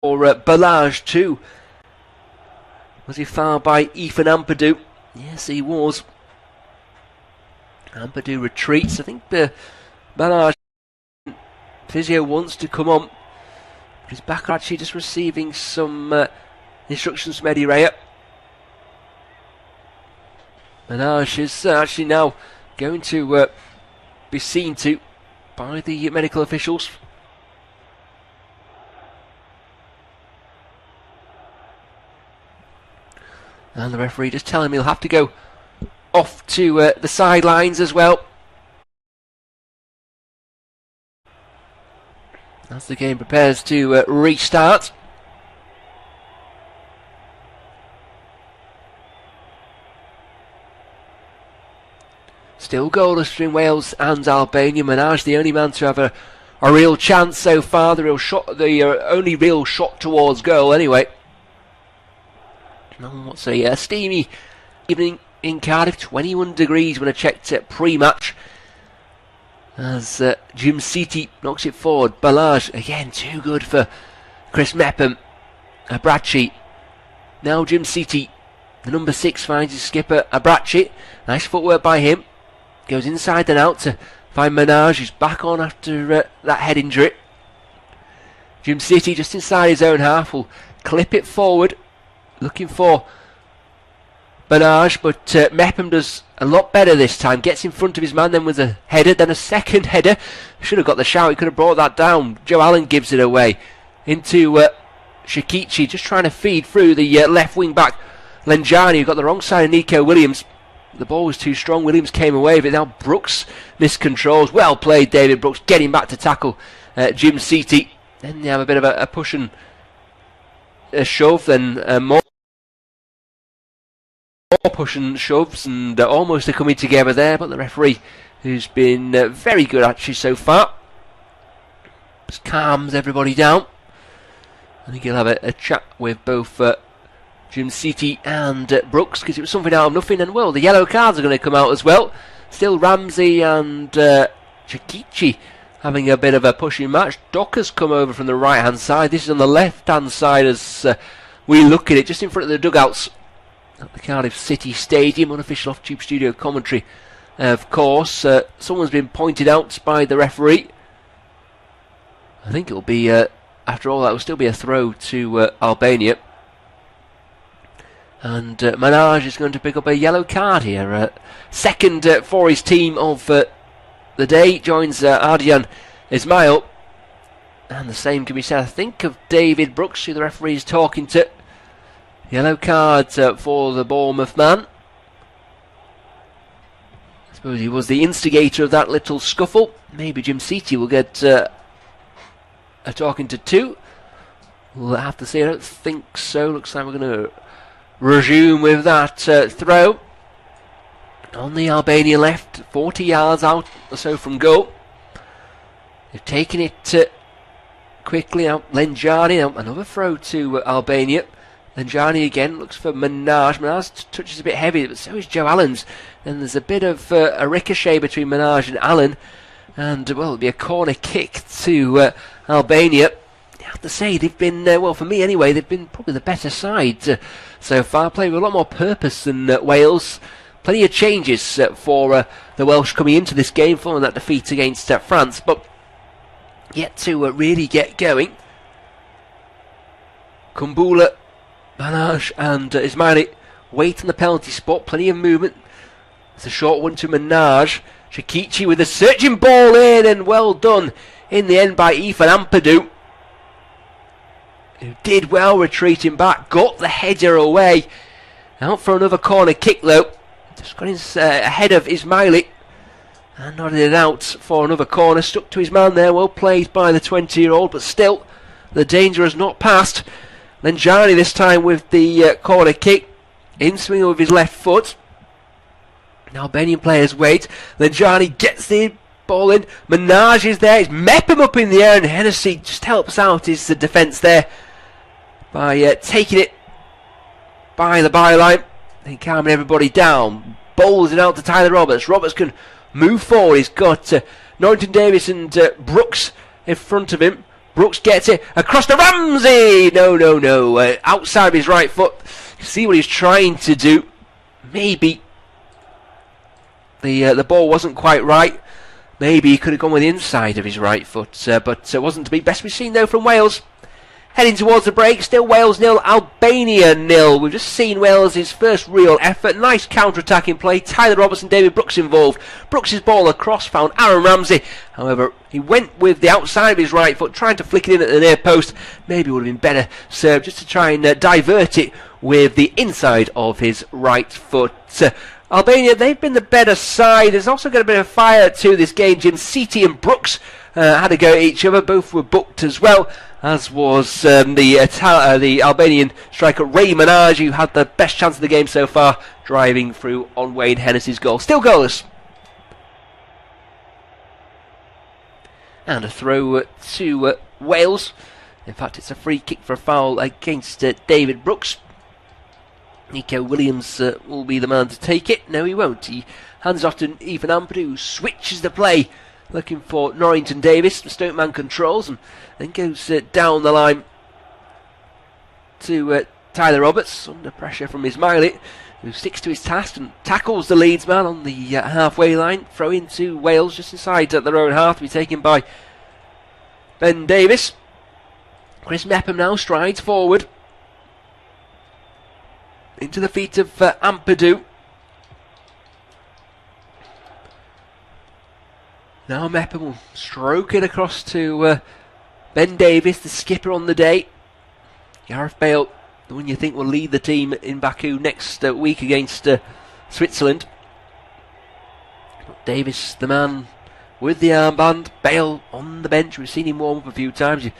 for Balaj too. Was he fouled by Ethan Ampadu? Yes, he was. Ampadu retreats. I think Balaj physio wants to come on, but he's back actually just receiving some instructions from Eddie Raya. Balaj is actually now going to be seen to by the medical officials. And the referee just telling him he'll have to go off to the sidelines as well. As the game prepares to restart. Still goalless between Wales and Albania. Minaj the only man to have a real chance so far. The only real shot towards goal anyway. What's a steamy evening in Cardiff. 21 degrees when I checked pre-match. As Jim Seaty knocks it forward. Balaj again too good for Chris Mepham. Abrachi. Now Jim Seaty, the number 6, finds his skipper Abrachi. Nice footwork by him. Goes inside and out to find Minaj, who's back on after that head injury. Jim Seaty just inside his own half will clip it forward. Looking for Minaj, but Mepham does a lot better this time. Gets in front of his man then with a header, then a second header. Should have got the shout, he could have brought that down. Joe Allen gives it away into Shakichi, just trying to feed through the left wing back Lenjani, who got the wrong side of Nico Williams. The ball was too strong, Williams came away with it. Now Brooks miscontrols. Well played, David Brooks, getting back to tackle Jim Seaty. Then they have a bit of a push and a shove, then more push and shoves, and almost are coming together there, but the referee, who's been very good actually so far, just calms everybody down. I think he'll have a chat with both Jim Seaty and Brooks, because it was something out of nothing, and well, the yellow cards are going to come out as well. Still Ramsey and Chakichi having a bit of a pushing match. Docker's come over from the right hand side. This is on the left hand side as we look at it, just in front of the dugouts at the Cardiff City Stadium. Unofficial off-tube studio commentary, of course. Someone's been pointed out by the referee. I think it'll be, after all that, will still be a throw to Albania. And Minaj is going to pick up a yellow card here. Second for his team of the day. Joins Ardian Ismail. And the same can be said, I think, of David Brooks, who the referee is talking to. Yellow card for the Bournemouth man. I suppose he was the instigator of that little scuffle. Maybe Jim Seaty will get a talking to 2. We'll have to see. I don't think so. Looks like we're going to resume with that throw. On the Albania left, 40 yards out or so from goal. They've taken it quickly out. Lenjani, another throw to Albania. Lenjani again looks for Minaj. Minaj touches a bit heavy, but so is Joe Allen's. And there's a bit of a ricochet between Minaj and Allen. And, well, it'll be a corner kick to Albania. I have to say, they've been, well, for me anyway, they've been probably the better side so far. Playing with a lot more purpose than Wales. Plenty of changes for the Welsh coming into this game following that defeat against France. But yet to really get going. Kumbula, Minaj and Ismaili wait on the penalty spot. Plenty of movement. It's a short one to Minaj. Shakichi with a searching ball in, and well done in the end by Ethan Ampadu, who did well retreating back, got the header away. Out for another corner kick though. Just got ahead of Ismaili and nodded it out for another corner. Stuck to his man there. Well played by the 20-year-old, but still the danger has not passed. Lenjani this time with the corner kick. In swinging with his left foot. Now Albanian players wait. Lenjani gets the ball in. Minaj is there. It's Mepham up in the air, and Hennessy just helps out his defence there by taking it by the byline and calming everybody down. Bowls it out to Tyler Roberts. Roberts can move forward. He's got Norrington Davis and Brooks in front of him. Brooks gets it across to Ramsey. No. Outside of his right foot. See what he's trying to do. Maybe the ball wasn't quite right. Maybe he could have gone with the inside of his right foot, but it wasn't to be. Best we've seen though from Wales. Heading towards the break, still Wales 0, Albania 0. We've just seen Wales' first real effort. Nice counter-attacking play. Tyler Roberts and David Brooks involved. Brooks' ball across found Aaron Ramsey. However, he went with the outside of his right foot, trying to flick it in at the near post. Maybe it would have been better served just to try and divert it with the inside of his right foot. Albania, they've been the better side. There's also got a bit of fire to this game. Jim Seaty and Brooks had a go at each other. Both were booked as well, as was the Albanian striker Ray Minaj, who had the best chance of the game so far, driving through on Wayne Hennessy's goal. Still goalless. And a throw to Wales. In fact, it's a free kick for a foul against David Brooks. Nico Williams will be the man to take it. No, he won't. He hands off to Ethan Ampadu, who switches the play, looking for Norrington Davis. The Stoke man controls and then goes down the line to Tyler Roberts, under pressure from Ismaili, who sticks to his task and tackles the Leeds man on the halfway line. Throw into Wales just inside their own half to be taken by Ben Davis. Chris Mepham now strides forward into the feet of Ampadu. Now Mepham will stroke it across to Ben Davis, the skipper on the day. Gareth Bale, the one you think will lead the team in Baku next week against Switzerland. But Davis, the man with the armband. Bale on the bench. We've seen him warm up a few times. You've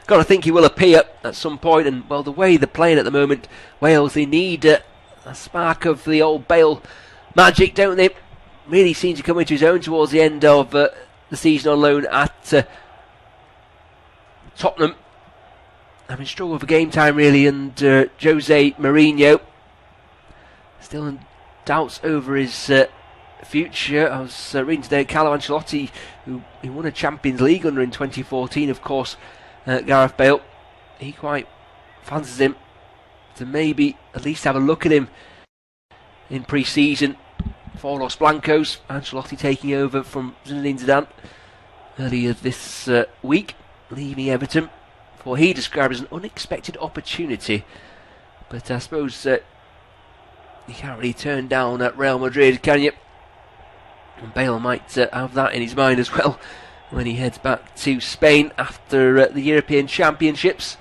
got to think he will appear at some point. And, well, the way they're playing at the moment, Wales, they need a spark of the old Bale magic, don't they? Really seemed to come into his own towards the end of the season on loan at Tottenham. Having struggled for game time, really, and Jose Mourinho still in doubts over his future. I was reading today Carlo Ancelotti, who won a Champions League under in 2014, of course. Gareth Bale, he quite fancies him to maybe at least have a look at him in pre-season for Los Blancos. Ancelotti taking over from Zinedine Zidane earlier this week, leaving Everton for what he described as an unexpected opportunity. But I suppose you can't really turn down at Real Madrid, can you? And Bale might have that in his mind as well when he heads back to Spain after the European Championships.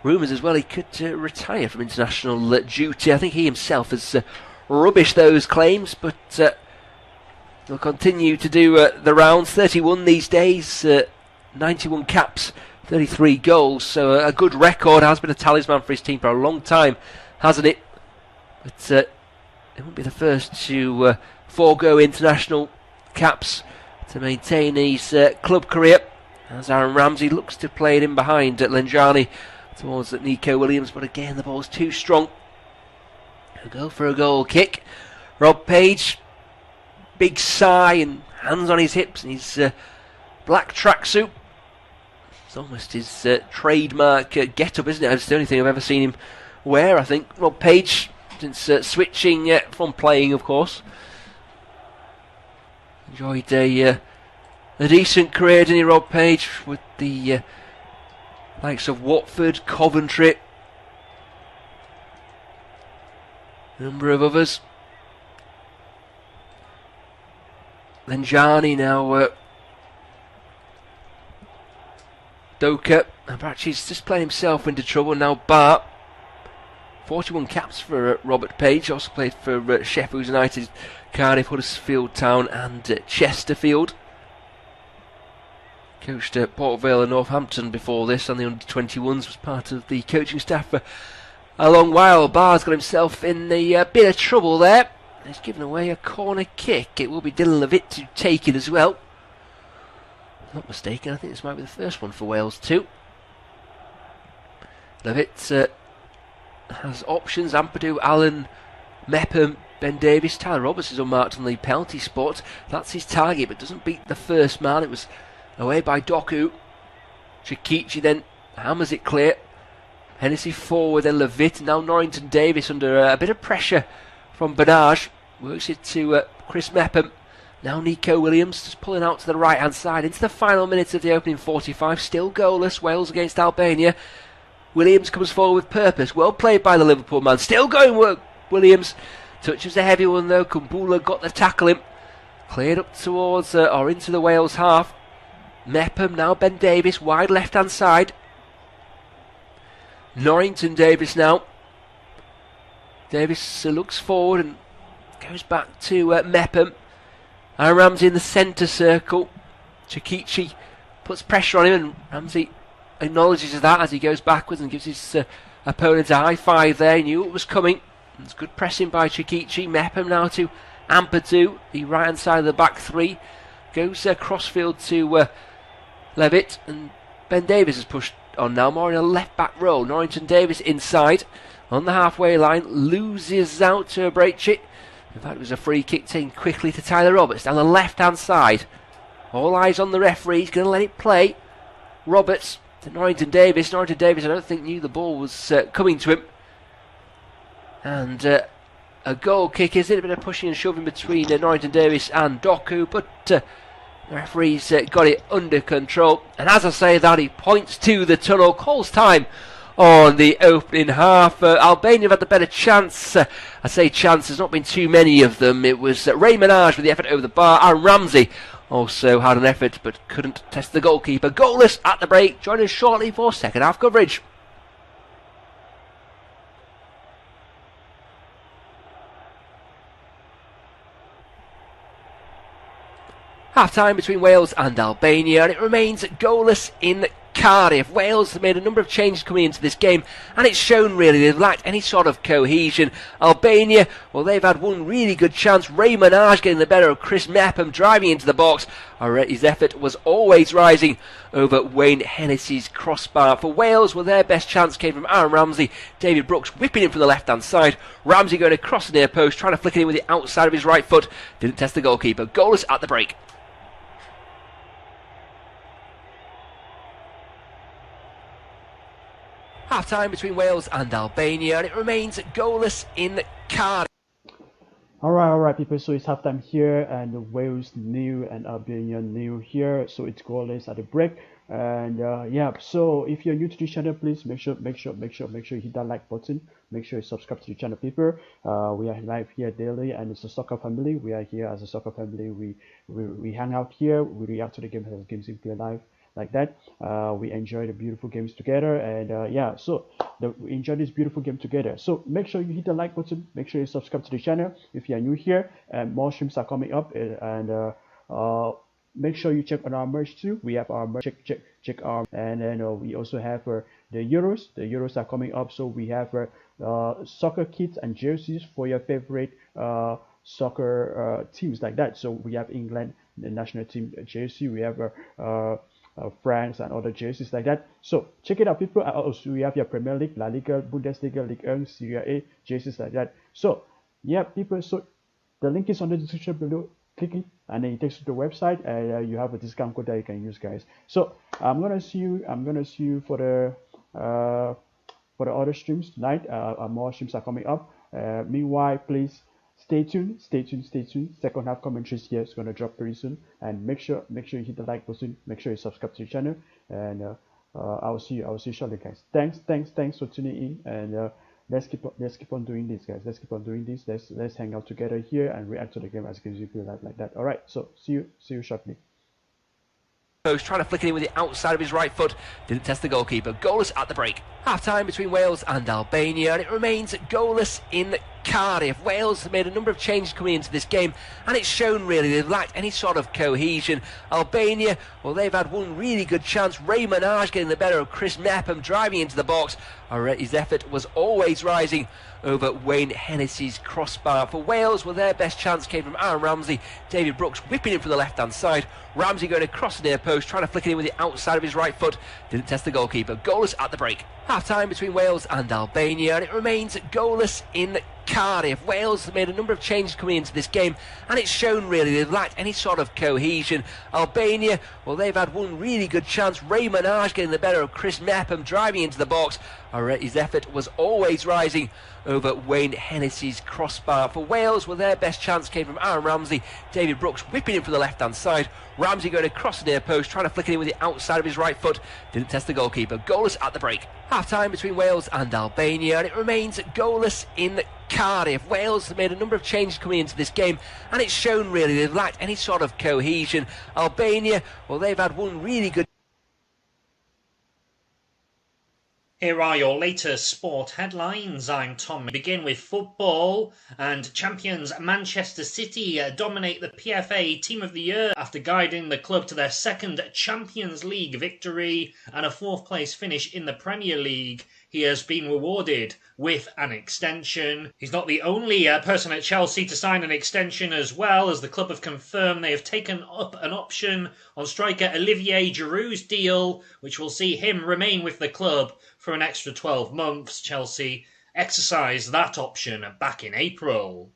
Rumours as well he could retire from international duty. I think he himself has rubbished those claims, but he'll continue to do the rounds. 31 these days, 91 caps, 33 goals, so a good record. Has been a talisman for his team for a long time, hasn't it? But it won't be the first to forego international caps to maintain his club career, as Aaron Ramsey looks to play it in behind at Lenjani towards Nico Williams, but again the ball's too strong. He'll go for a goal kick. Rob Page, big sigh and hands on his hips and his black tracksuit. It's almost his trademark get-up, isn't it? It's the only thing I've ever seen him wear, I think. Rob Page, since switching from playing, of course. Enjoyed a decent career, didn't he, Rob Page, with the likes of Watford, Coventry, a number of others. Lenjani now Doka, and perhaps he's just playing himself into trouble now. Bart, 41 caps for Robert Page, also played for Sheffield United, Cardiff, Huddersfield Town and Chesterfield. Coached at Port Vale and Northampton before this, and the under-21s, was part of the coaching staff for a long while. Barr's got himself in a bit of trouble there. He's given away a corner kick. It will be Dylan Levitt to take it as well. Not mistaken, I think this might be the first one for Wales too. Levitt has options: Ampadu, Allen, Mepham, Ben Davis. Tyler Roberts is unmarked on the penalty spot. That's his target, but doesn't beat the first man. It was away by Doku. Chikichi then hammers it clear. Hennessy forward, then Levitt. Now Norrington Davis under a bit of pressure from Bernage. Works it to Chris Mepham. Now Nico Williams just pulling out to the right hand side into the final minutes of the opening 45. Still goalless, Wales against Albania. Williams comes forward with purpose. Well played by the Liverpool man. Still going, Williams. Touches a heavy one though. Kumbula got the tackle in. Cleared up towards or into the Wales half. Mepham, now Ben Davis, wide left hand side. Norrington Davis now. Davis looks forward and goes back to Mepham. Aaron Ramsey in the centre circle. Chikichi puts pressure on him, and Ramsey acknowledges that as he goes backwards and gives his opponent a high five there. He knew it was coming. It's good pressing by Chikichi. Mepham now to Ampadu, the right hand side of the back three. Goes crossfield to Levitt, and Ben Davis has pushed on now, more in a left back row. Norrington Davis inside on the halfway line, loses out to Breitchit. In fact, it was a free kick taken quickly to Tyler Roberts down the left hand side. All eyes on the referee. He's going to let it play. Roberts to Norrington Davis. Norrington Davis, I don't think, knew the ball was coming to him. And a goal kick, is it? A bit of pushing and shoving between Norrington Davis and Doku, but the referee's got it under control. And as I say that, he points to the tunnel, calls time on the opening half. Albania have had the better chance. I say chance, there's not been too many of them. It was Ray Minaj with the effort over the bar. Aaron Ramsey also had an effort but couldn't test the goalkeeper. Goalless at the break. Join us shortly for second half coverage. Half-time between Wales and Albania, and it remains goalless in Cardiff. Wales have made a number of changes coming into this game, and it's shown really they've lacked any sort of cohesion. Albania, well, they've had one really good chance. Ray Minaj getting the better of Chris Mepham, driving into the box. His effort was always rising over Wayne Hennessy's crossbar. For Wales, well, their best chance came from Aaron Ramsey. David Brooks whipping in from the left-hand side. Ramsey going across the near post, trying to flick it in with the outside of his right foot. Didn't test the goalkeeper. Goalless at the break. Half-time between Wales and Albania, and it remains goalless in Cardiff. Alright, people, so it's halftime here, and Wales new and Albania new here, so it's goalless at the break. And yeah, so if you're new to the channel, please make sure you hit that like button. Make sure you subscribe to the channel, people. We are live here daily, and it's a soccer family. We are here as a soccer family. We hang out here, we react to the game as games play live like that. We enjoy the beautiful games together, and yeah, so we enjoy this beautiful game together. So make sure you hit the like button, make sure you subscribe to the channel if you are new here, and more streams are coming up. And make sure you check on our merch too. We have our merch, check our, and then we also have the Euros are coming up, so we have soccer kits and jerseys for your favorite soccer teams like that. So we have England, the national team jersey, we have France and other jerseys like that. So check it out, people. Also, we have your Premier League, La Liga, Bundesliga, Ligue 1, Serie A jerseys like that. So yeah, people, so the link is on the description below. Click it and then it takes you to the website, and you have a discount code that you can use, guys. So I'm gonna see you for the other streams tonight. More streams are coming up. Meanwhile, please stay tuned. Second half commentaries here is gonna drop pretty soon, and make sure you hit the like button. Make sure you subscribe to the channel, and I'll see you shortly, guys. Thanks for tuning in, and let's keep on doing this, guys. Let's keep on doing this. Let's hang out together here and react to the game as games you feel like that. All right, so see you shortly. Trying to flick it in with the outside of his right foot. Didn't test the goalkeeper. Goalless at the break. Half-time between Wales and Albania, and it remains goalless in Cardiff. Wales have made a number of changes coming into this game, and it's shown really they've lacked any sort of cohesion. Albania, well, they've had one really good chance. Ray Minaj getting the better of Chris Mepham, driving into the box. His effort was always rising over Wayne Hennessy's crossbar. For Wales, well, their best chance came from Aaron Ramsey. David Brooks whipping in from the left-hand side. Ramsey going across the near post, trying to flick it in with the outside of his right foot. Didn't test the goalkeeper. Goalless at the break. Half-time between Wales and Albania, and it remains goalless in Cardiff. Wales made a number of changes coming into this game, and it's shown really they've lacked any sort of cohesion. Albania, well, they've had one really good chance. Ray Minaj getting the better of Chris Mepham, driving into the box. His effort was always rising over Wayne Hennessy's crossbar. For Wales, well, their best chance came from Aaron Ramsey. David Brooks whipping in from the left-hand side. Ramsey going across the near post, trying to flick it in with the outside of his right foot. Didn't test the goalkeeper. Goalless at the break. Half-time between Wales and Albania, and it remains goalless in Cardiff. Wales made a number of changes coming into this game, and it's shown really they've lacked any sort of cohesion. Albania, well, they've had one really good... Here are your latest sport headlines. I'm Tom. We begin with football, and champions Manchester City dominate the PFA Team of the Year after guiding the club to their second Champions League victory and a fourth place finish in the Premier League. He has been rewarded with an extension. He's not the only person at Chelsea to sign an extension as well, as the club have confirmed they have taken up an option on striker Olivier Giroud's deal, which will see him remain with the club for an extra 12 months. Chelsea exercised that option back in April.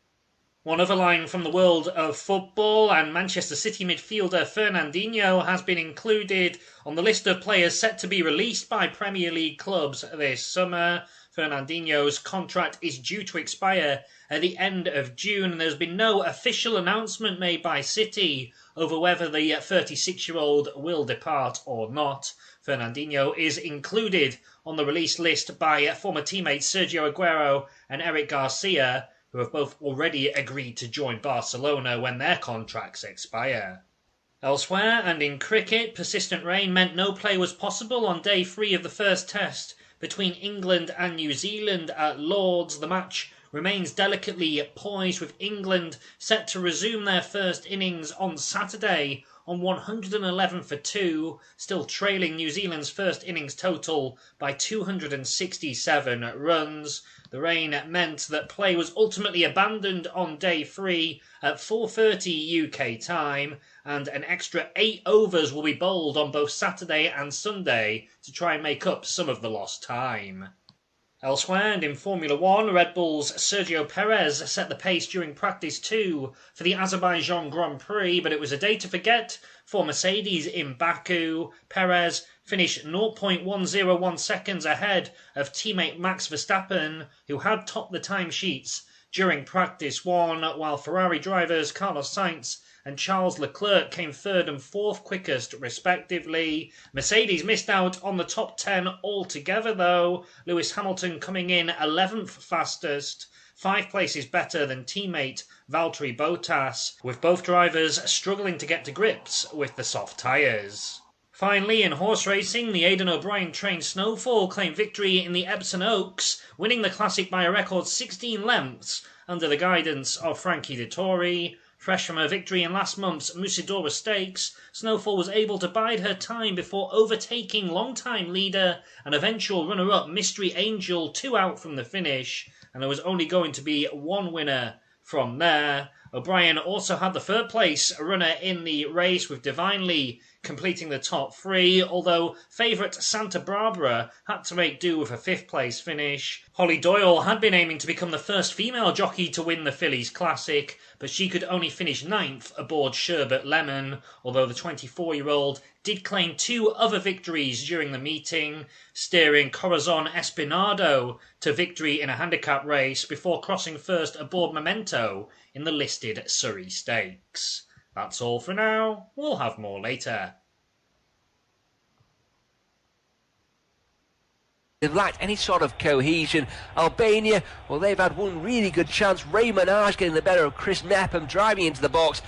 One other line from the world of football, and Manchester City midfielder Fernandinho has been included on the list of players set to be released by Premier League clubs this summer. Fernandinho's contract is due to expire at the end of June, and there's been no official announcement made by City over whether the 36-year-old will depart or not. Fernandinho is included on the release list by former teammates Sergio Aguero and Eric Garcia, who have both already agreed to join Barcelona when their contracts expire. Elsewhere, and in cricket, persistent rain meant no play was possible on day 3 of the first test between England and New Zealand at Lord's. The match remains delicately poised, with England set to resume their first innings on Saturday on 111 for 2, still trailing New Zealand's first innings total by 267 runs. The rain meant that play was ultimately abandoned on day 3 at 4:30 UK time, and an extra 8 overs will be bowled on both Saturday and Sunday to try and make up some of the lost time. Elsewhere, and in Formula 1, Red Bull's Sergio Perez set the pace during practice 2 for the Azerbaijan Grand Prix, but it was a day to forget for Mercedes in Baku. Perez finished 0.101 seconds ahead of teammate Max Verstappen, who had topped the timesheets during practice 1, while Ferrari drivers Carlos Sainz and Charles Leclerc came 3rd and 4th quickest respectively. Mercedes missed out on the top 10 altogether though, Lewis Hamilton coming in 11th fastest, 5 places better than teammate Valtteri Bottas, with both drivers struggling to get to grips with the soft tyres. Finally, in horse racing, the Aidan O'Brien trained Snowfall claimed victory in the Epsom Oaks, winning the classic by a record 16 lengths under the guidance of Frankie Dettori. Fresh from her victory in last month's Musidora Stakes, Snowfall was able to bide her time before overtaking long-time leader and eventual runner-up Mystery Angel 2 out from the finish, and there was only going to be one winner from there. O'Brien also had the 3rd place runner in the race, with Divinely completing the top 3, although favourite Santa Barbara had to make do with a 5th place finish. Holly Doyle had been aiming to become the first female jockey to win the Fillies Classic, but she could only finish 9th aboard Sherbet Lemon, although the 24-year-old did claim 2 other victories during the meeting, steering Corazon Espinado to victory in a handicap race before crossing first aboard Memento in the listed Surrey Stakes. That's all for now. We'll have more later. They've lacked any sort of cohesion. Albania, well, they've had one really good chance. Ray Minaj getting the better of Chris Mepham, driving into the box.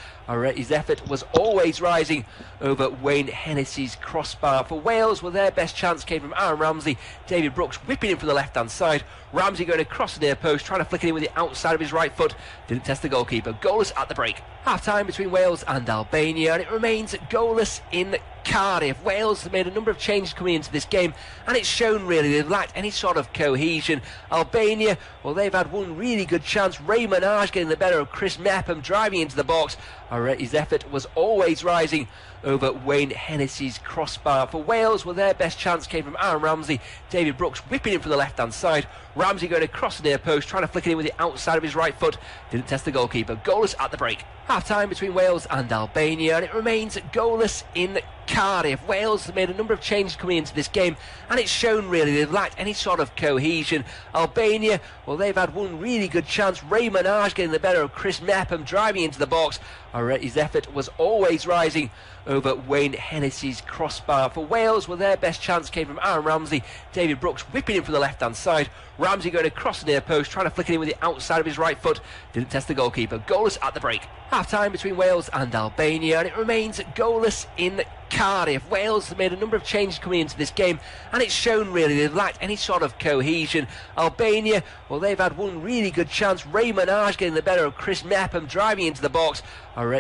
His effort was always rising over Wayne Hennessy's crossbar. For Wales, well, their best chance came from Aaron Ramsey. David Brooks whipping in from the left-hand side. Ramsey going across the near post, trying to flick it in with the outside of his right foot. Didn't test the goalkeeper. Goalless at the break. Half-time between Wales and Albania, and it remains goalless in Cardiff. Wales made a number of changes coming into this game, and it's shown really they've lacked any sort of cohesion. Albania, well, they've had one really good chance. Ray Minaj getting the better of Chris Mepham, driving into the box. His effort was always rising over Wayne Hennessy's crossbar. For Wales, well, their best chance came from Aaron Ramsey. David Brooks whipping in from the left-hand side. Ramsey going across the near post, trying to flick it in with the outside of his right foot. Didn't test the goalkeeper. Goalless at the break. Half-time between Wales and Albania, and it remains goalless in Cardiff. Wales have made a number of changes coming into this game, and it's shown really they've lacked any sort of cohesion. Albania, well, they've had one really good chance. Ray Minaj getting the better of Chris Mepham, driving into the box. His effort was always rising over Wayne Hennessy's crossbar. For Wales, well, their best chance came from Aaron Ramsey. David Brooks whipping in from the left-hand side. Ramsey going across the near post, trying to flick it in with the outside of his right foot. Didn't test the goalkeeper. Goalless at the break. Half-time between Wales and Albania, and it remains goalless in Cardiff. Wales have made a number of changes coming into this game, and it's shown really they've lacked any sort of cohesion. Albania, well, they've had one really good chance. Ray Minaj getting the better of Chris Mepham, driving into the box.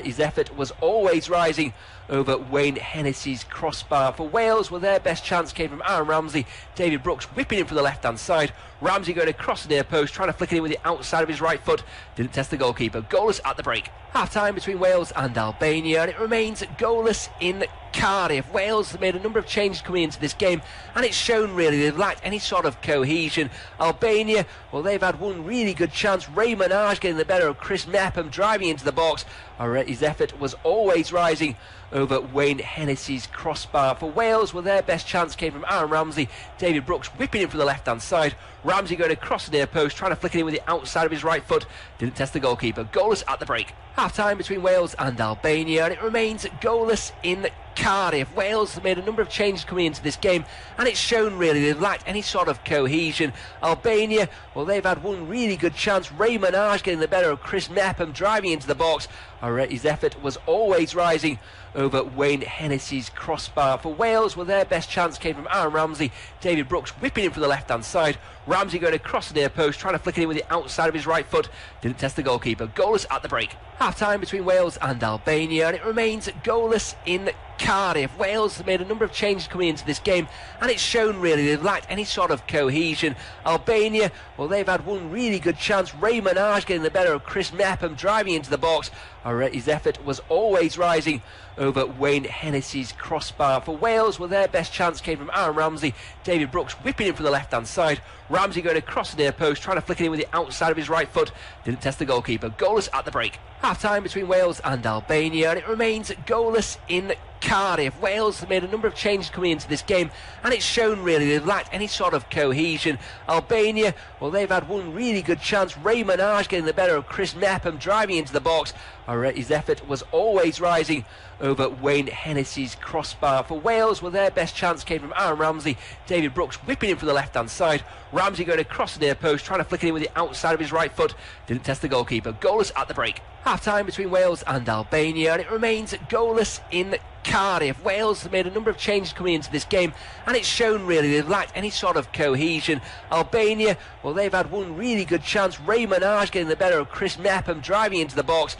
His effort was always rising over Wayne Hennessy's crossbar. For Wales, well, their best chance came from Aaron Ramsey. David Brooks whipping in from the left-hand side. Ramsey going across the near post, trying to flick it in with the outside of his right foot. Didn't test the goalkeeper. Goalless at the break. Half-time between Wales and Albania, and it remains goalless in Cardiff. Wales have made a number of changes coming into this game, and it's shown really they've lacked any sort of cohesion. Albania, well, they've had one really good chance. Ray Minaj getting the better of Chris Mepham, driving into the box. His effort was always rising over Wayne Hennessy's crossbar. For Wales, well, their best chance came from Aaron Ramsey. David Brooks whipping in from the left-hand side. Ramsey going across the near post, trying to flick it in with the outside of his right foot. Didn't test the goalkeeper. Goalless at the break. Half-time between Wales and Albania, and it remains goalless in Cardiff. Wales have made a number of changes coming into this game, and it's shown really they've lacked any sort of cohesion. Albania, well, they've had one really good chance. Ray Minaj getting the better of Chris Mepham, driving into the box. His effort was always rising over Wayne Hennessy's crossbar. For Wales, well, their best chance came from Aaron Ramsey. David Brooks whipping in from the left-hand side. Ramsey going across the near post, trying to flick it in with the outside of his right foot. Didn't test the goalkeeper. Goalless at the break. Half-time between Wales and Albania, and it remains goalless in Cardiff. Wales have made a number of changes coming into this game, and it's shown really they've lacked any sort of cohesion. Albania, well, they've had one really good chance. Ray Minaj getting the better of Chris Mepham, driving into the box. His effort was always rising over Wayne Hennessy's crossbar. For Wales, well, their best chance came from Aaron Ramsey. David Brooks whipping in from the left-hand side. Ramsey going across the near post, trying to flick it in with the outside of his right foot. Didn't test the goalkeeper. Goalless at the break. Half-time between Wales and Albania, and it remains goalless in Cardiff. Wales have made a number of changes coming into this game, and it's shown really they've lacked any sort of cohesion. Albania, well, they've had one really good chance. Ray Minaj getting the better of Chris Mepham, driving into the box. His effort was always rising over Wayne Hennessy's crossbar. For Wales, well, their best chance came from Aaron Ramsey. David Brooks whipping in from the left-hand side. Ramsey going across the near post, trying to flick it in with the outside of his right foot. Didn't test the goalkeeper. Goalless at the break. Half-time between Wales and Albania, and it remains goalless in Cardiff. Wales have made a number of changes coming into this game, and it's shown really they've lacked any sort of cohesion. Albania, well, they've had one really good chance. Ray Minaj getting the better of Chris Mepham, driving into the box.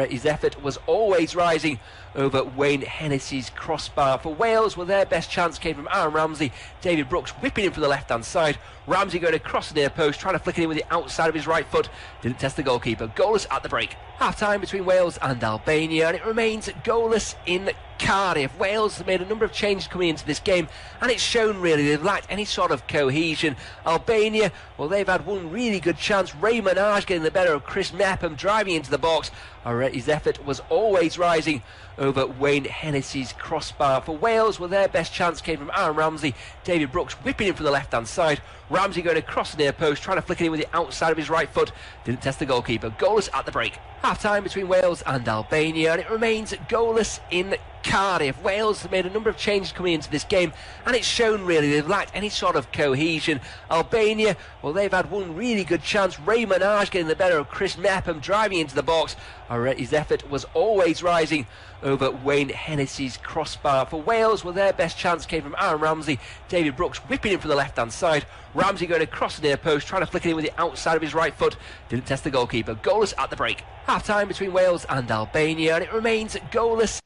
His effort was always rising over Wayne Hennessy's crossbar. For Wales, well, their best chance came from Aaron Ramsey. David Brooks whipping in from the left-hand side. Ramsey going across the near post, trying to flick it in with the outside of his right foot. Didn't test the goalkeeper. Goalless at the break. Half-time between Wales and Albania, and it remains goalless in Cardiff. Wales have made a number of changes coming into this game, and it's shown really they've lacked any sort of cohesion. Albania, well, they've had one really good chance. Ray Minaj getting the better of Chris Mepham, driving into the box. His effort was always rising over Wayne Hennessy's crossbar. For Wales, well, their best chance came from Aaron Ramsey. David Brooks whipping in from the left-hand side. Ramsey going across the near post, trying to flick it in with the outside of his right foot. Didn't test the goalkeeper. Goalless at the break. Half-time between Wales and Albania, and it remains goalless in Cardiff. Wales have made a number of changes coming into this game, and it's shown really they've lacked any sort of cohesion. Albania, well, they've had one really good chance. Ray Minaj getting the better of Chris Mepham, driving into the box. His effort was always rising over Wayne Hennessy's crossbar. For Wales, well, their best chance came from Aaron Ramsey. David Brooks whipping in from the left-hand side. Ramsey going across the near post, trying to flick it in with the outside of his right foot. Didn't test the goalkeeper. Goalless at the break. Half-time between Wales and Albania, and it remains goalless.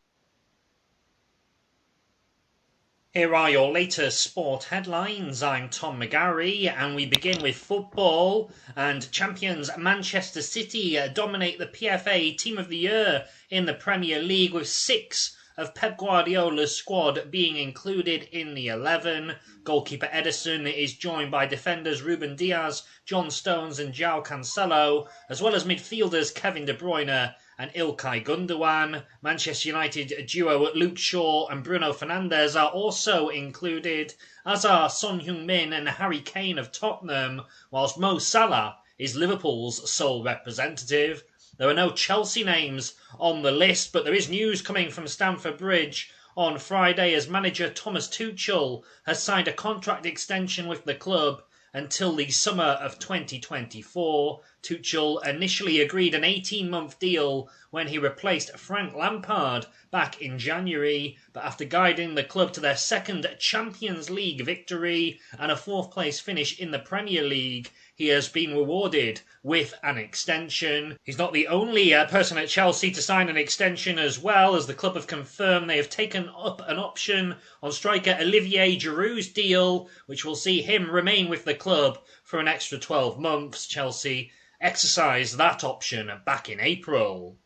Here are your latest sport headlines. I'm Tom McGarry, and we begin with football. And champions Manchester City dominate the PFA Team of the Year in the Premier League, with 6 of Pep Guardiola's squad being included in the 11. Goalkeeper Ederson is joined by defenders Ruben Diaz, John Stones and João Cancelo, as well as midfielders Kevin De Bruyne and Ilkay Gundogan. Manchester United duo Luke Shaw and Bruno Fernandes are also included, as are Son Heung-min and Harry Kane of Tottenham, whilst Mo Salah is Liverpool's sole representative. There are no Chelsea names on the list, but there is news coming from Stamford Bridge on Friday as manager Thomas Tuchel has signed a contract extension with the club until the summer of 2024. Tuchel initially agreed an 18-month deal when he replaced Frank Lampard back in January, but after guiding the club to their second Champions League victory and a 4th place finish in the Premier League, he has been rewarded with an extension. He's not the only person at Chelsea to sign an extension as well, as the club have confirmed they have taken up an option on striker Olivier Giroud's deal, which will see him remain with the club for an extra 12 months. Chelsea exercised that option back in April.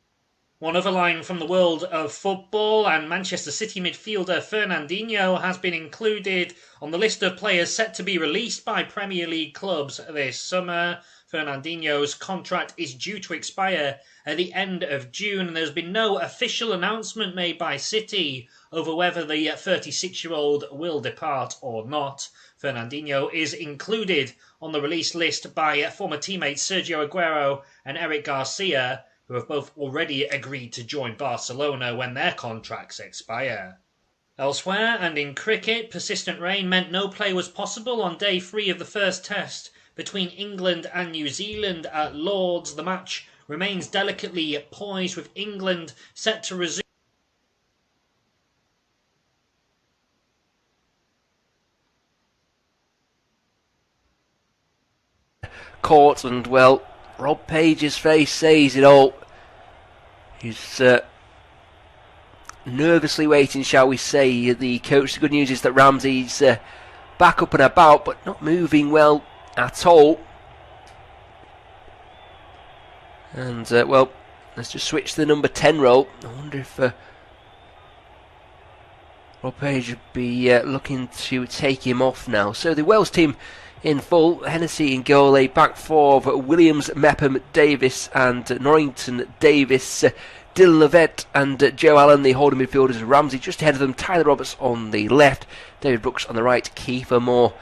One other line from the world of football, and Manchester City midfielder Fernandinho has been included on the list of players set to be released by Premier League clubs this summer. Fernandinho's contract is due to expire at the end of June, and there's been no official announcement made by City over whether the 36-year-old will depart or not. Fernandinho is included on the release list by former teammates Sergio Aguero and Eric Garcia, who have both already agreed to join Barcelona when their contracts expire. Elsewhere, and in cricket, persistent rain meant no play was possible on day 3 of the first test between England and New Zealand at Lord's. The match remains delicately poised, with England set to resume court, and well, Rob Page's face says it all. He's nervously waiting, shall we say, the coach. The good news is that Ramsey's back up and about, but not moving well at all. And well, let's just switch to the number 10 role. I wonder if Rob Page would be looking to take him off now. So the Wales team in full: Hennessy in goal, a back 4 of Williams, Mepham, Davis and Norrington, Davis, Dylan Lovett and Joe Allen, the holding midfielders. Ramsey just ahead of them, Tyler Roberts on the left, David Brooks on the right, Kiefer Moore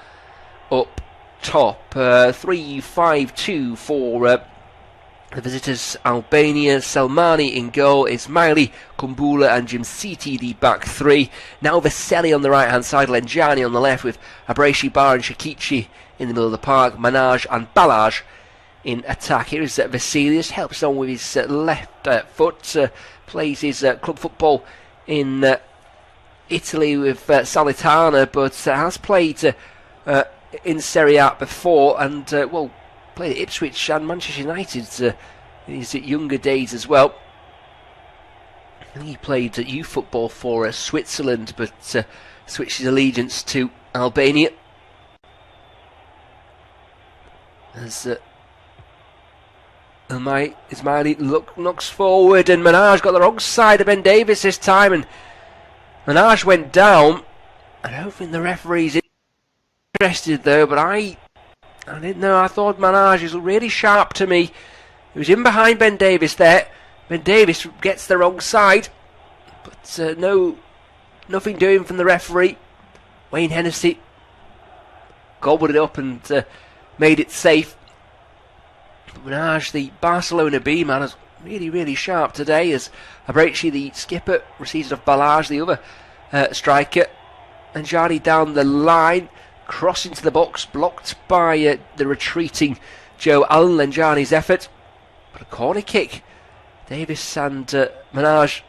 up top. 3-5-2 for the visitors: Albania, Salmani in goal, Ismaili, Kumbula and Jim Siti the back 3. Now Veseli on the right hand side, Lenjani on the left, with Abreshi, Bar and Shakichi in the middle of the park, Manaj and Balaj in attack. Here is Veselius, helps on with his left foot, plays his club football in Italy with Salernitana, but has played in Serie A before, and well, played at Ipswich and Manchester United in his younger days as well. I think he played youth football for Switzerland, but switched his allegiance to Albania. As Ismaili knocks forward, and Manaj got the wrong side of Ben Davis this time, and Manaj went down. I don't think the referee's interested though, but I didn't know. I thought Manaj is really sharp to me. He was in behind Ben Davis there. Ben Davis gets the wrong side, but nothing doing from the referee. Wayne Hennessy gobbled it up and made it safe. But Manaj, the Barcelona B man, is really sharp today, as Abrechi, the skipper, receives off Balaj, the other striker. And Jani down the line, cross into the box, blocked by the retreating Joe Allen. Lenjani's effort, but a corner kick. Davis and Manaj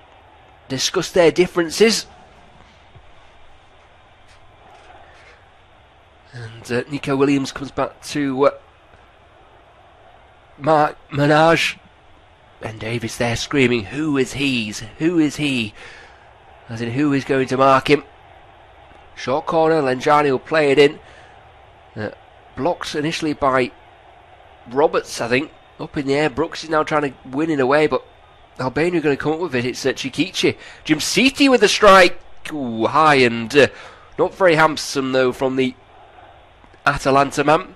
discuss their differences, and Nico Williams comes back to Mark Manaj. Ben Davis there screaming, "Who is he? Who is he?" As in, who is going to mark him? Short corner, Lenjani will play it in. Blocked initially by Roberts, I think. Up in the air, Brooks is now trying to win it away, but Albania are going to come up with it. It's Chikichi. Jim Siti with the strike. Ooh, high and not very handsome though from the Atalanta man.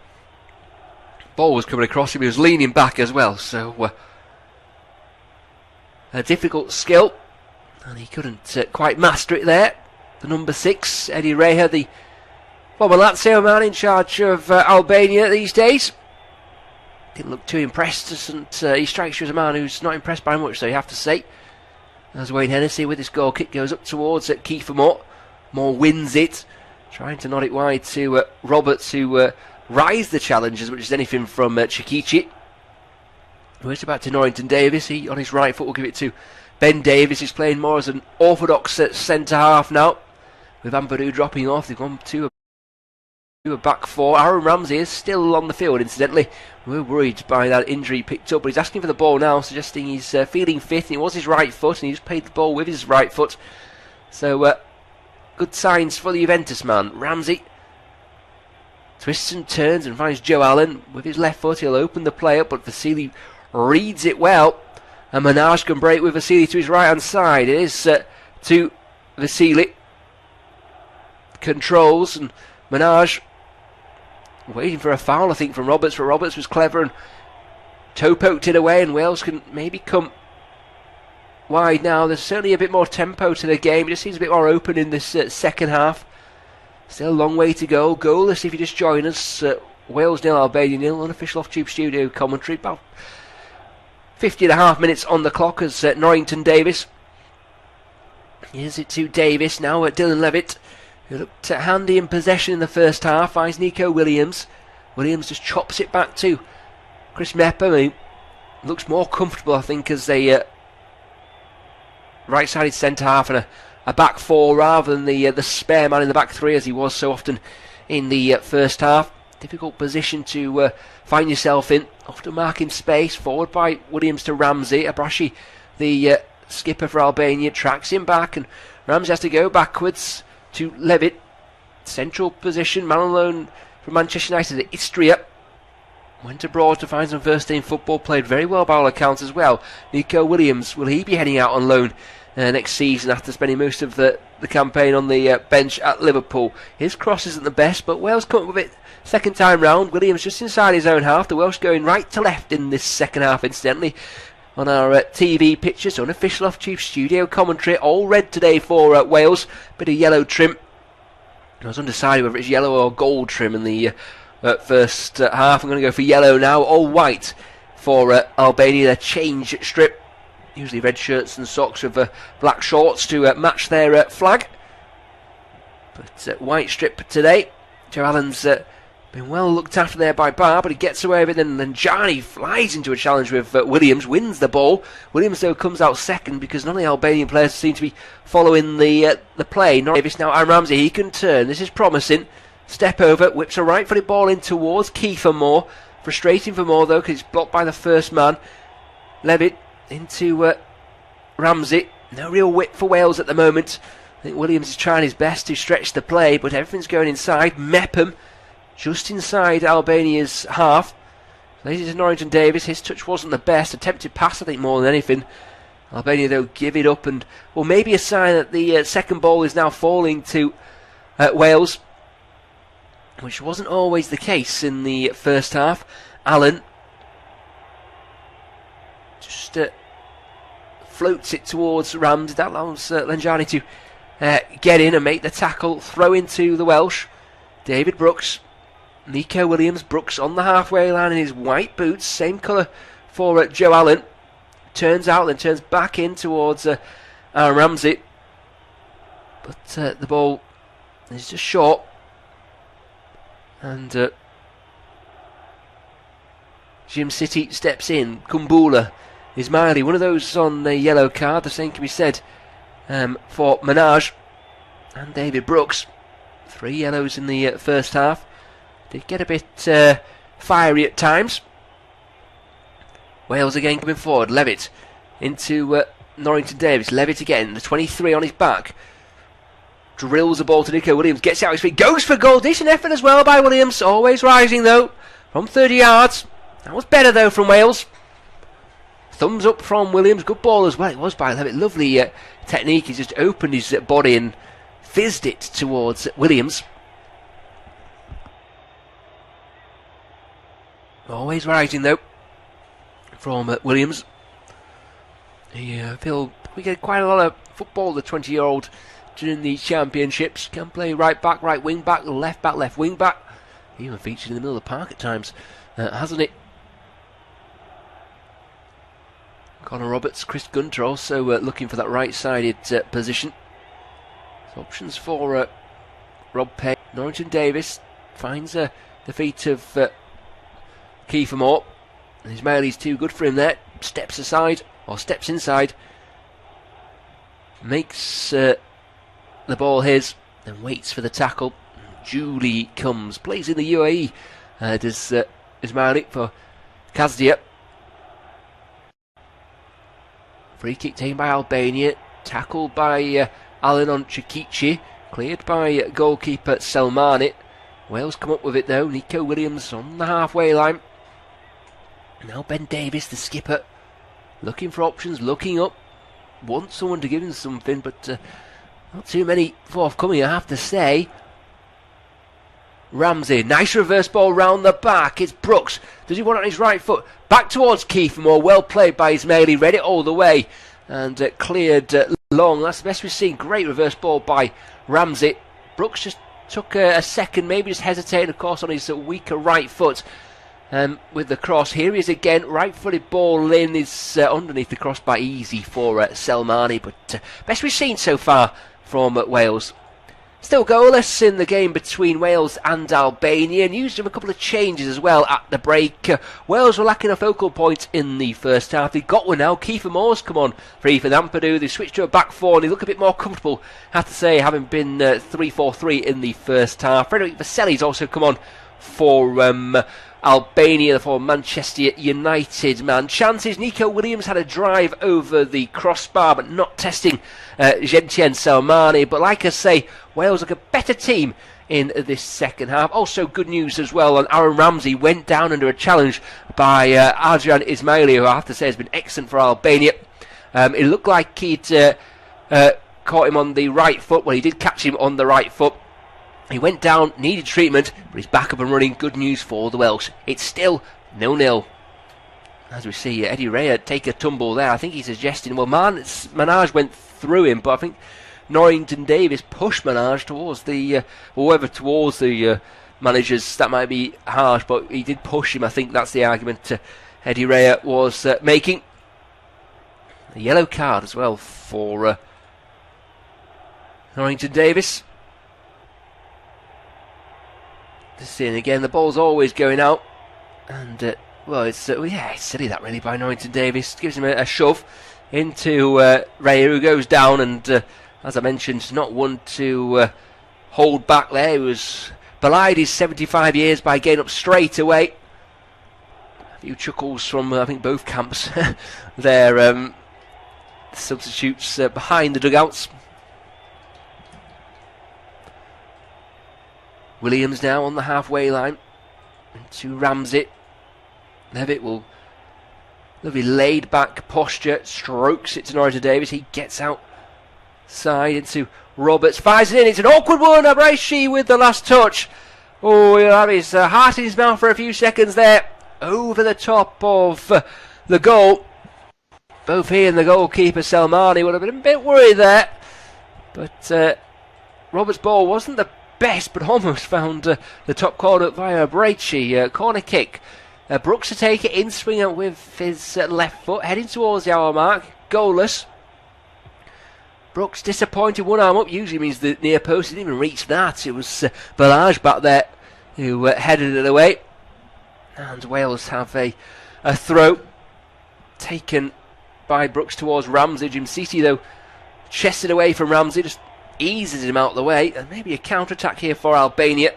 Ball was coming across him, he was leaning back as well, so a difficult skill, and he couldn't quite master it there. The number 6, Eddie Reha, the former Lazio man in charge of Albania these days. Didn't look too impressed, he strikes you as a man who's not impressed by much, so you have to say. As Wayne Hennessy with his goal kick goes up towards Kiefer Moore. Moore wins it, trying to nod it wide to Roberts, who rise the challenge as much as anything from Chikichi. It's about to Norrington Davis. He on his right foot will give it to Ben Davis, who's playing more as an orthodox centre half now. With Ampadu dropping off, they've gone to a back four. Aaron Ramsey is still on the field, incidentally. We're worried by that injury picked up, but he's asking for the ball now, suggesting he's feeling fit. And it was his right foot, and he just played the ball with his right foot. So, good signs for the Juventus man. Ramsey twists and turns and finds Joe Allen with his left foot. He'll open the play up, but Vasily reads it well. And Manaj can break with Vasily to his right hand side. It is to Vasily. Controls, and Manaj waiting for a foul, I think, from Roberts, but Roberts was clever and toe poked it away, and Wales can maybe come wide now. There's certainly a bit more tempo to the game. It just seems a bit more open in this second half. Still a long way to go. Goalless if you just join us. Wales 0, Albania 0. Unofficial off-tube studio commentary. About 50.5 minutes on the clock as Norrington Davis. Here's it to Davis. Now at Dylan Levitt, who looked handy in possession in the first half. Finds Nico Williams. Williams just chops it back to Chris Mepper, who looks more comfortable, I think, as a right-sided centre half and a back four rather than the spare man in the back three as he was so often in the first half. Difficult position to find yourself in. Often marking space. Forward by Williams to Ramsey. Abrashi, the skipper for Albania, tracks him back, and Ramsey has to go backwards to Levitt. Central position. Man alone from Manchester United at Istria. Went abroad to find some first team football. Played very well by all accounts as well. Nico Williams, will he be heading out on loan next season after spending most of the campaign on the bench at Liverpool? His cross isn't the best, but Wales come up with it second time round. Williams just inside his own half. The Welsh going right to left in this second half, incidentally. On our TV pictures, unofficial off-tube studio commentary, all red today for Wales. Bit of yellow trim. I was undecided whether it's yellow or gold trim in the first half. I'm going to go for yellow now. All white for Albania, their change strip. Usually red shirts and socks with black shorts to match their flag. But white strip today. Joe Allen's been well looked after there by Barr, but he gets away with it, and then Jani flies into a challenge with Williams, wins the ball. Williams, though, comes out second because none of the Albanian players seem to be following the play. Davis now, Aaron Ramsey, he can turn. This is promising. Step over, whips a right-footed ball in towards Kiefer Moore. Frustrating for Moore, though, because it's blocked by the first man. Levitt into Ramsey. No real width for Wales at the moment. I think Williams is trying his best to stretch the play, but everything's going inside. Mepham just inside Albania's half. Lays it to Norrington Davis. His touch wasn't the best. Attempted pass, I think, more than anything. Albania, though, give it up, and well, maybe a sign that the second ball is now falling to Wales, which wasn't always the case in the first half. Allen just floats it towards Rams. That allows Lenjani to get in and make the tackle. Throw into the Welsh. David Brooks. Nico Williams. Brooks on the halfway line in his white boots. Same colour for Joe Allen. Turns out, then turns back in towards Aaron Ramsey. But the ball is just short. And Jim City steps in. Kumbula Ismaili, one of those on the yellow card. The same can be said for Manaj and David Brooks. 3 yellows in the first half. Did get a bit fiery at times. Wales again coming forward. Levitt into Norrington Davis. Levitt again, the 23 on his back. Drills the ball to Nico Williams, gets out his feet, goes for goal. Decent effort as well by Williams, always rising though, from 30 yards. That was better though from Wales. Thumbs up from Williams, good ball as well. It was by a lovely technique. He just opened his body and fizzed it towards Williams. Always rising though from Williams. I feel we get quite a lot of football, the 20-year-old, during the championships. Can play right back, right wing back, left wing back. Even featured in the middle of the park at times, hasn't it? Connor Roberts, Chris Gunter also looking for that right-sided position. So options for Rob Payne. Norrington Davis finds the feet of Kiefer Moore. Ismaili's too good for him there. Steps aside, or steps inside. Makes the ball his, and waits for the tackle. Julie comes, plays in the UAE. Does Ismaili for Kazdia. Free kick taken by Albania, tackled by Alinon Chikichi, cleared by goalkeeper Selmani. Wales come up with it though. Nico Williams on the halfway line. Now Ben Davis, the skipper, looking for options, looking up. Wants someone to give him something, but not too many forthcoming, I have to say. Ramsey, nice reverse ball round the back. It's Brooks. Does he want it on his right foot? Back towards Kiefer Moore. Well played by Ismaili. Read it all the way and cleared long. That's the best we've seen. Great reverse ball by Ramsey. Brooks just took a second, maybe just hesitated, of course, on his weaker right foot with the cross. Here he is again. Right-footed ball in is underneath the crossbar. Easy for Selmani, but best we've seen so far from Wales. Still goalless in the game between Wales and Albania, and used a couple of changes as well at the break. Wales were lacking a focal point in the first half. They got one now. Kiefer Moore's come on for Ethan Ampadu. They switched to a back four and they look a bit more comfortable, I have to say, having been 3-4-3 in the first half. Frederic Vasseli's also come on for Albania, for Manchester United man. Chances, Nico Williams had a drive over the crossbar, but not testing Gentien Selmani. But like I say, Wales look a better team in this second half. Also good news as well on Aaron Ramsey. Went down under a challenge by Adrian Ismaili, who I have to say has been excellent for Albania. It looked like he'd caught him on the right foot. Well, he did catch him on the right foot. He went down, needed treatment, but he's back up and running. Good news for the Welsh. It's still 0-0. As we see Eddie Rea take a tumble there. I think he's suggesting, well, Manage went through him, but I think Norrington Davis pushed Manage towards the, towards the managers. That might be harsh, but he did push him. I think that's the argument Eddie Rea was making. A yellow card as well for Norrington Davis. Seeing again, the ball's always going out, and it's silly that really by Norrington Davis. Gives him a shove into Ray, who goes down, and as I mentioned, not one to hold back there. He was belied his 75 years by getting up straight away. A few chuckles from I think both camps there. Substitutes behind the dugouts. Williams now on the halfway line to Ramsey. Levitt will lovely laid back posture, strokes it to Norrington Davis. He gets outside into Roberts, fires it in. It's an awkward one. Abraishi with the last touch. Oh, he'll have his heart in his mouth for a few seconds there. Over the top of the goal. Both he and the goalkeeper Selmani would have been a bit worried there. But Roberts' ball wasn't the best, but almost found the top corner via Abraishi. Corner kick. Brooks to take it in, swing out with his left foot, heading towards the hour mark. Goalless. Brooks disappointed, one arm up, usually means the near post. He didn't even reach that. It was Balaj back there who headed it away. And Wales have a throw taken by Brooks towards Ramsey. Jim City, though, chested away from Ramsey, just eases him out of the way, and maybe a counter-attack here for Albania.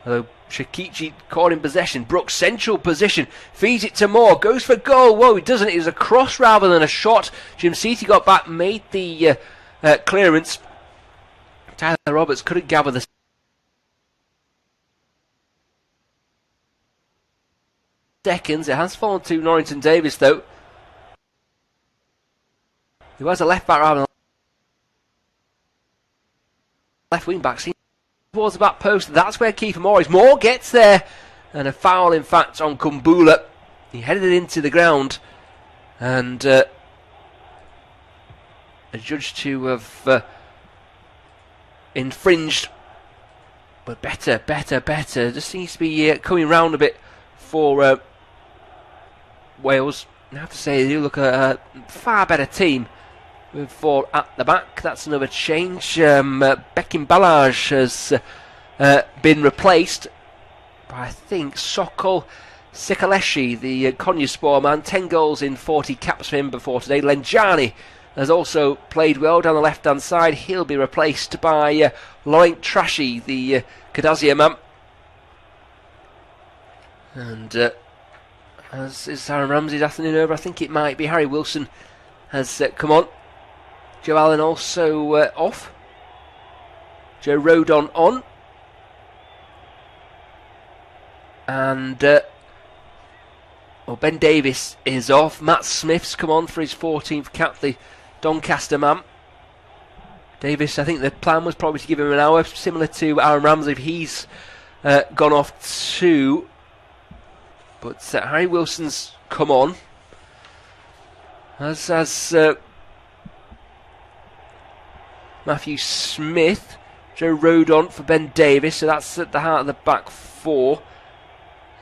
Although Shakichi caught in possession. Brooks, central position, feeds it to Moore, goes for goal. Whoa, he doesn't. It was a cross rather than a shot. Jim City got back, made the clearance. Tyler Roberts couldn't gather the seconds. It has fallen to Norrington Davis though, who has a left back rather than left wing back. Towards the back post, that's where Kiefer Moore is. Moore gets there, and a foul in fact on Kumbula. He headed it into the ground, and adjudged to have infringed. But better. Just seems to be coming round a bit for Wales. I have to say, they do look a far better team with 4 at the back. That's another change. Bekim Balaj has been replaced by, I think, Sokol Sikaleshi, the Konyaspor man. 10 goals in 40 caps for him before today. Lenjani has also played well down the left-hand side. He'll be replaced by Laurent Trashy, the Kadazia man. And as is Aaron Ramsey's afternoon over, I think it might be Harry Wilson has come on. Joe Allen also off. Joe Rodon on. And Ben Davis is off. Matt Smith's come on for his 14th cap, the Doncaster man. Davis, I think the plan was probably to give him an hour, similar to Aaron Ramsey if he's gone off too. But Harry Wilson's come on. As Matthew Smith. Joe Rodon for Ben Davis, so that's at the heart of the back 4.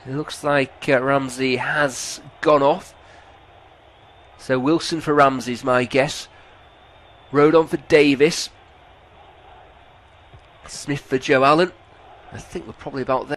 It looks like Ramsey has gone off. So Wilson for Ramsey's my guess. Rodon for Davis. Smith for Joe Allen. I think we're probably about there.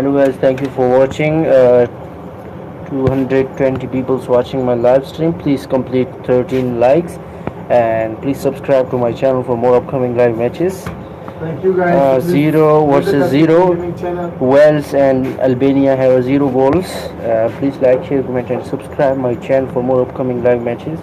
Hello guys, thank you for watching. 220 people's watching my live stream. Please complete 13 likes and please subscribe to my channel for more upcoming live matches. Thank you guys. Zero versus zero. Wales and Albania have 0 goals. Please like, share, comment and subscribe my channel for more upcoming live matches.